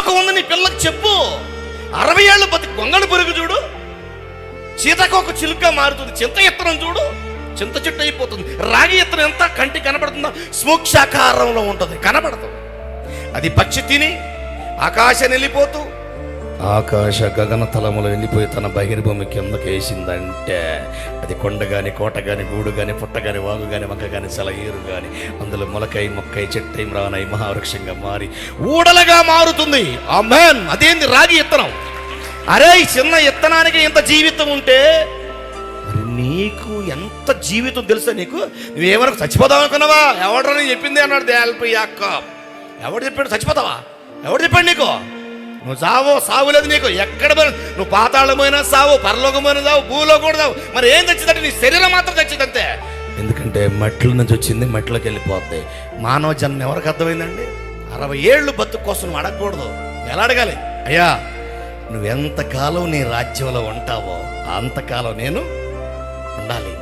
పరలోకం ఉంది నీ పిల్లకి చెప్పు. 60 ఏళ్ళు బతికి గొంగళి పురుగు చూడు, చీతకొక చిలుక మారుతుంది. చింత ఇత్తనం చూడు, చింత చెట్టు అయిపోతుంది. రాగి ఇత్తనం ఎంత కంటి కనబడుతుందో, స్మోక్షాకారంలో ఉంటుంది, కనబడదు. అది పక్షి తిని ఆకాశం వెళ్ళిపోతూ ఆకాశ గగన తలములు వెళ్ళిపోయి తన బహిర్భూమి కిందకి వేసిందంటే అది కొండ కానీ, కోట కానీ, గూడు కానీ, పుట్ట కానీ, వాగు కానీ, మొక్క కానీ, సెలయేరు కానీ అందులో మొలకై మొక్కై చెట్టై రానై మహావృక్షంగా మారి ఊడలుగా మారుతుంది. ఆమేన్. అదేంది రాగి ఇత్తనం. అరే ఈ చిన్న ఇత్తనానికి ఇంత జీవితం ఉంటే మరి నీకు ఎంత జీవితం తెలుసా? నీకు నువ్వేమన్నా చచ్చిపోతావు అనుకున్నావా? ఎవడని చెప్పింది అన్నాడు దేల్పయ్యాక. ఎవడు చెప్పాడు చచ్చిపోతావా? ఎవడు చెప్పాడు నీకు? నువ్వు సావులేదు నీకు. ఎక్కడ నువ్వు పాతాళమైనా సావు, పరలోకమైన సావు, భూలో కూడా సావు. మరి ఏం తెచ్చిందంటే నీ శరీరం మాత్రం తెచ్చింది అంతే. ఎందుకంటే మట్ల నుంచి వచ్చింది మట్లోకి వెళ్ళిపోద్ది. మానవ జన్మ ఎవరికి అర్థమైందండి? 60 ఏళ్ళు బతుకు కోసం నువ్వు అడగకూడదు. ఎలా అడగాలి? అయ్యా నువ్వెంతకాలం నీ రాజ్యంలో ఉంటావో అంతకాలం నేను ఉండాలి.